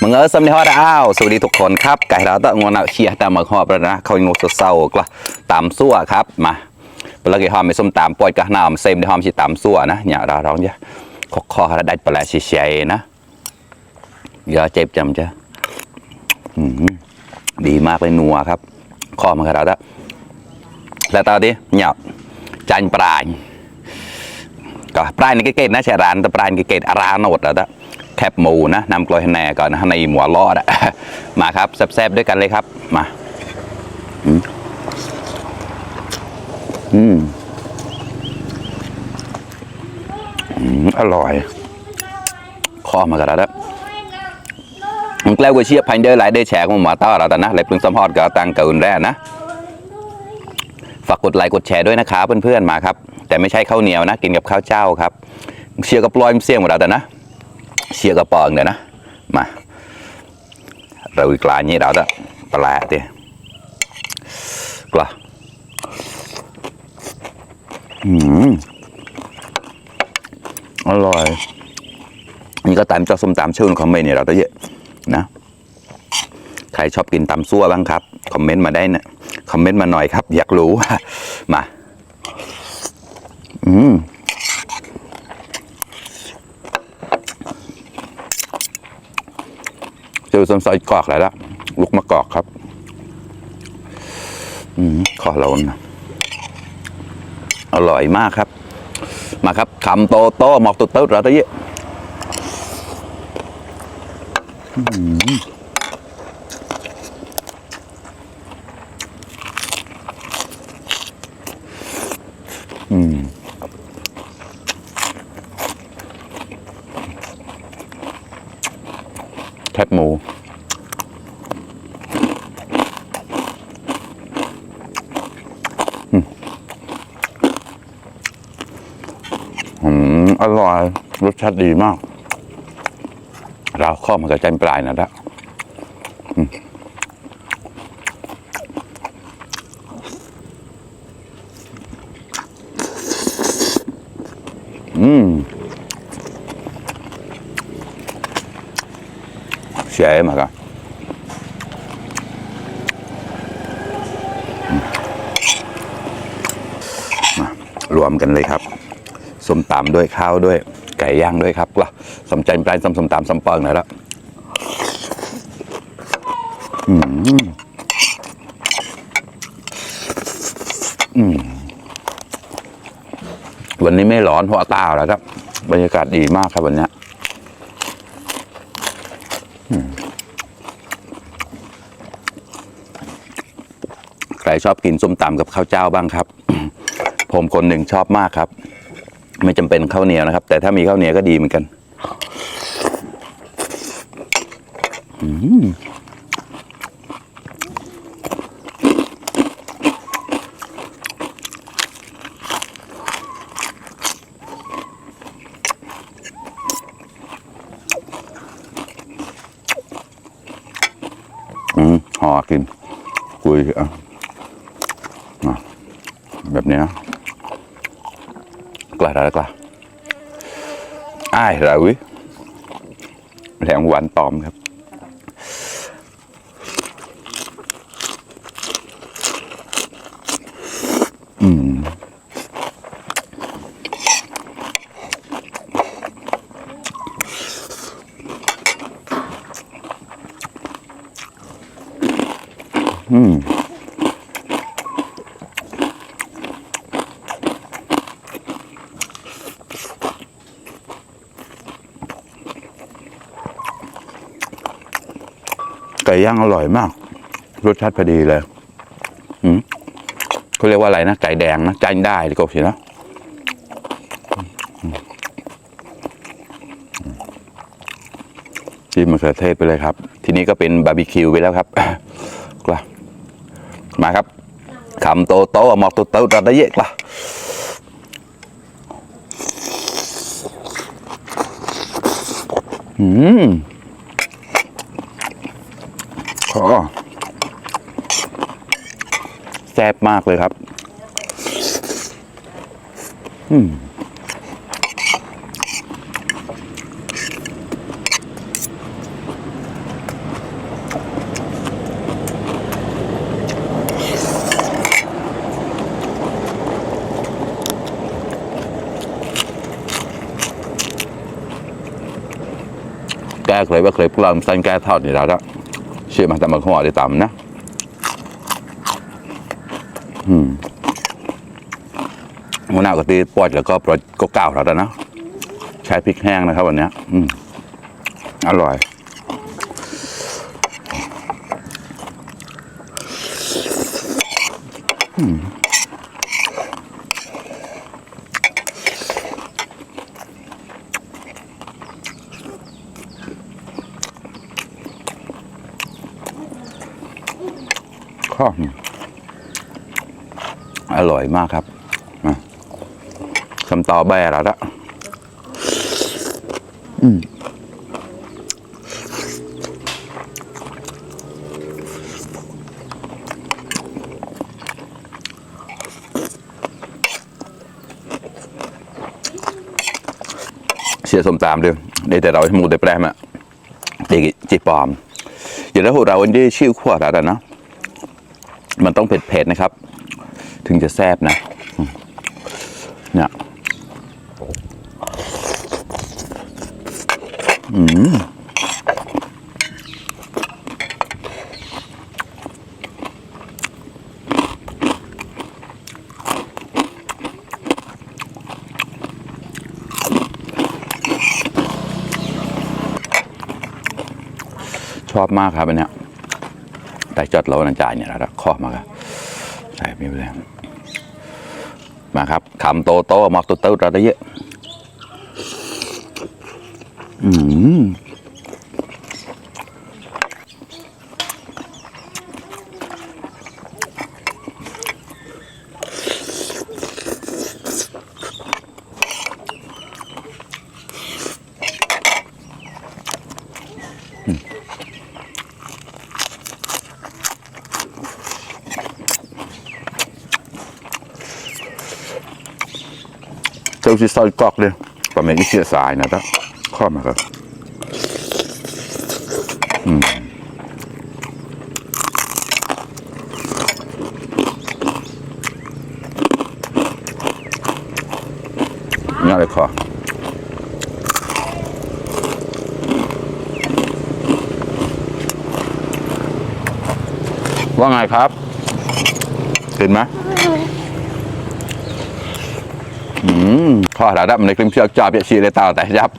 มึงสำเนียงว่าอ้าวสวัสดีทุกคนครับไก่เราต้องงอนเอาเชียร์ตามมาหอบแล้วนะเขางงเศร้าๆก็ตามซั่วครับมาเวลาเกี่ยวกับไม่ส้มตามปล่อยกระหน่ำเซมในหอมชีตามซั่วนะเนี่ยเราร้องเนี่ยคอได้ปลาเฉยๆนะอย่าเจ็บจำจ้ะดีมากเลยนัวครับคอมันกระดาษแล้วตอนนี้เนี่ยจันปลายก็ปลายในเกตนะแชร์ร้านแต่ปลายในเกตอาราโนดแล้วแคบหมูนะนำกลอยแหน่ก่อนนะในหมูล้อดมาครับแซ่บๆด้วยกันเลยครับมาอร่อยข้อมากระดับมันแกล้วก็เชียบพันเดอร์หลายได้แฉกมาต่อเราแต่นะเลยปรึงสมพอดก็ตังเกินแร่นะฝากกดไลค์กดแชร์ด้วยนะครับเพื่อนๆมาครับแต่ไม่ใช่ข้าวเหนียวนะกินกับข้าวเจ้าครับเชียร์กับปลอยเสี่ยงหมดเราแต่นะเชียร์กับปองเดี๋ยวนะมาเราอีกลายนี้เราจะปลาเตี้ยกล้าอร่อยนี่ก็ตามเจ้าส้มตำชื่อคอมเมนต์เนี่ยเราได้เยอะนะใครชอบกินตำซั่วบ้างครับคอมเมนต์มาได้นะคอมเมนต์มาหน่อยครับอยากรู้มาเจอส้มซอยกอกแล้วลูกมะกอกครับขอเรานะอร่อยมากครับมาครับคำโตโตหมอกตุ๊ดตุ๊ดเราได้เยอะแคบหมูอร่อยรสชาติดีมากเราข้อมันกับใจปลายนะเสียมากันรวมกันเลยครับส้มตำด้วยข้าวด้วยไก่ย่างด้วยครับก็สมใจปลายส้มตำส้มเปิงหน่อยละวันนี้ไม่ร้อนเพราะตาแล้วครับบรรยากาศดีมากครับวันนี้ใครชอบกินส้มตำกับข้าวเจ้าบ้างครับ ผมคนหนึ่งชอบมากครับไม่จำเป็นข้าวเหนียวนะครับแต่ถ้ามีข้าวเหนียวก็ดีเหมือนกันห่อกินกุยแบบนี้กล้าได้กล้าอ้ายเราวิแรงวันตอมครับไก่ย่างอร่อยมากรสชาติพอดีเลยเขาเรียกว่าอะไรนะไก่แดงนะจานได้ดีกว่าสินะจิ้มมะเขือเทศไปเลยครับทีนี้ก็เป็นบาร์บีคิวไปแล้วครับกล้ามาครับคำโตโตหมอกโตโตเราได้เยอะกล้าขอแซ่บมากเลยครับ เคยว่าเคยปลอมสันแก้ทอดนี่แล้วละเชื่อมาแต่มาขวดได้ต่ำนะมะนาวกะทิปอดแล้วก็ปอดก็เก่าแล้วนะใช้พริกแห้งนะครับวันนี้อร่อยข้ออร่อยมากครับคำต่อแบแล้วละเชียร์สมตามด้วยได้แต่เราให้มูได้แปรมาเด็กจีปอมอย่างแล้วพวกเราได้ชื่อขวดแล้วนะมันต้องเผ็ดๆนะครับถึงจะแซ่บนะเนี่ยชอบมากครับอันเนี้ยแต่จอดเรานันจ่ายเนี่ยแล้วข้อมาครับใส่ไม่เป็นมาครับคำโตโตมาตัวเต้าได้เยอะเจ้าชิซอยกอกเลยประมาณนี้เสียสายนะจ๊ะข้อมาครับง่ายเลยขอว่าไงครับเห็นไหมข้อหาดับในคลิปเชือกจอบเปียชีเลยตาแต่ยับ